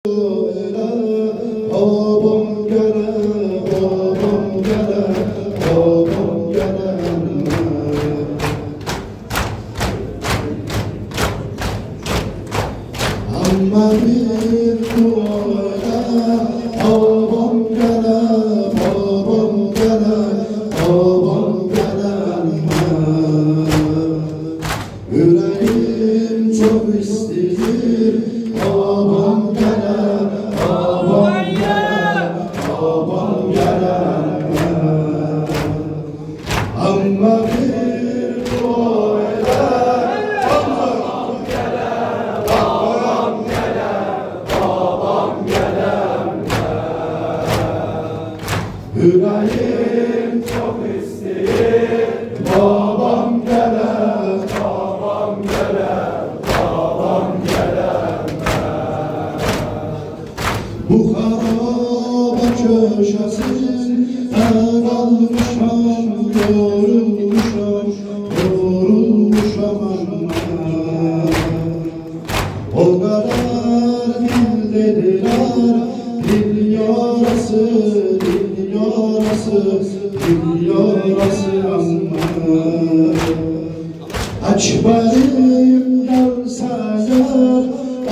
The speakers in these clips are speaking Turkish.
Yüreğim çok istedir, babam gelen, babam gelen, babam gelen. Ama bir dua eder, babam gelen, babam gelen, babam gelen. Yüreğim çok istedir, babam gelen, babam gelen, babam gelen. Bu haraba köşesin kalmışam, yorulmuşam, yorulmuşam ama o kadar dil dediler, dil yarası, dil yarası, dil yarası ama aç benim yansa yar,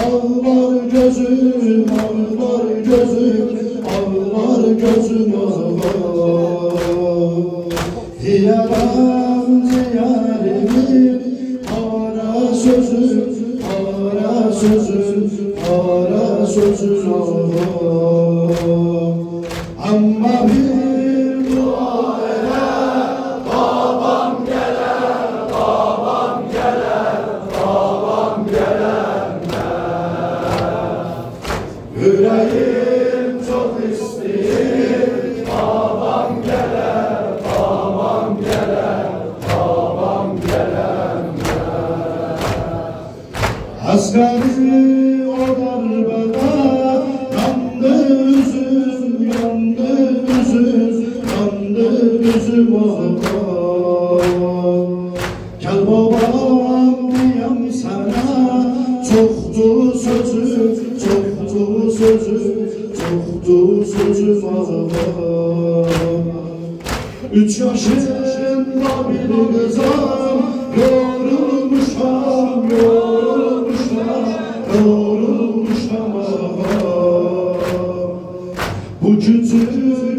ağlar gözüm, ağlar gözüm, ağlar gözüm ağlar. Diyemem ziyarimi, ara sözüm, ara sözüm, ara sözüm ağlar. Ama bir dua eder, babam gelen, babam gelen, babam gelen. Yüreğim çok istedir, babam gelen, babam gelen, babam gelen. Asgari o darbede yandı üzüm, yandı üzüm, yandı üzüm ağlar. Gel babam diyem sana, çoktu sözüm, çoktu sözüm, çoktu sözüm ağlar. 3 yaşında bir kızam, yorulmuşam, yorulmuşam, yorulmuşam ağlar. Bu küçük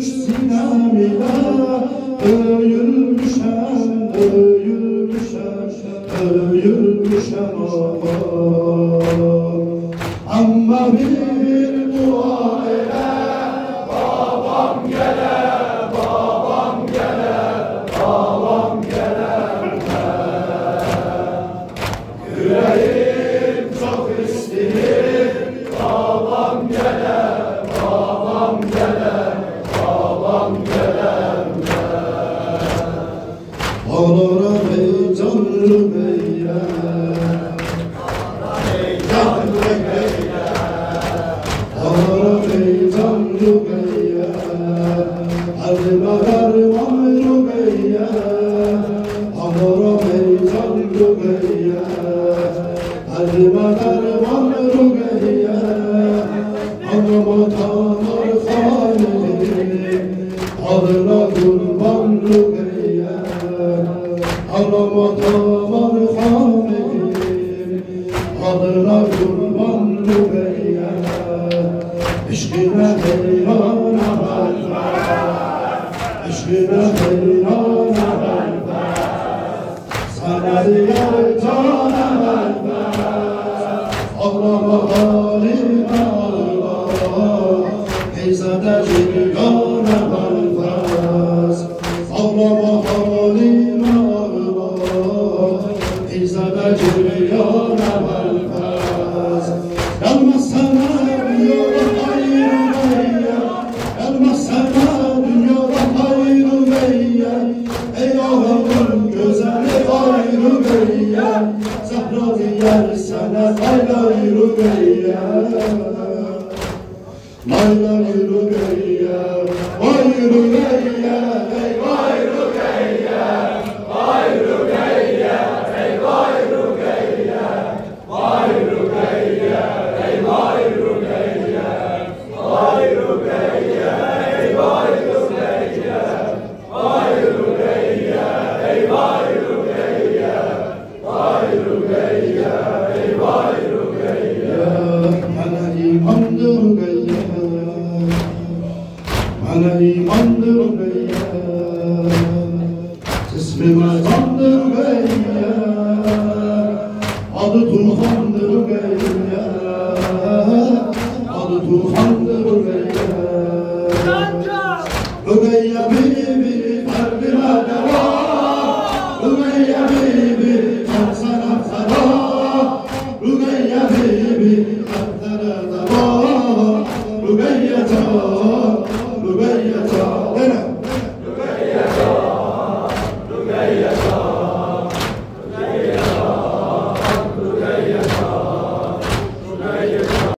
sinem ile öyülmüşem, öyülmüşem, öyülmüşem ağlar. Ama bir dua eder, babam gelen, babam gelen, babam gelen. Yüreğim çok istedir, babam gelen, babam gelen, babam gelen. Ağlara bey canlı beyler, canlı beyler, ağlara bey canlı beyler, elime dermanlı beyler, ağlara bey canlı beyler, elime dermanlı beyler. Anama tanır halim, adına kurbanlı beyler. Anama tanır halim, adına kurbanlı beyler. İşkine heyrana benzer, İşkine heyrana benzer, sana diyar cana benzer. Ağlama halime ağlar, Eyzade cigana benzer. Ağlama halime ağlar, Eyzade cigana benzer. Gelmezsene dünyada hayır beyye, gelmezsene dünyada hayır beyye. Ey ağamın gözeli hayır beyye, Zahra diyer sana hayır beyye. Hayır beyye, hayır beyye, ey hayır beyye, hayır beyye, ey hayır beyye, hayır beyye, ey hayır beyye. çok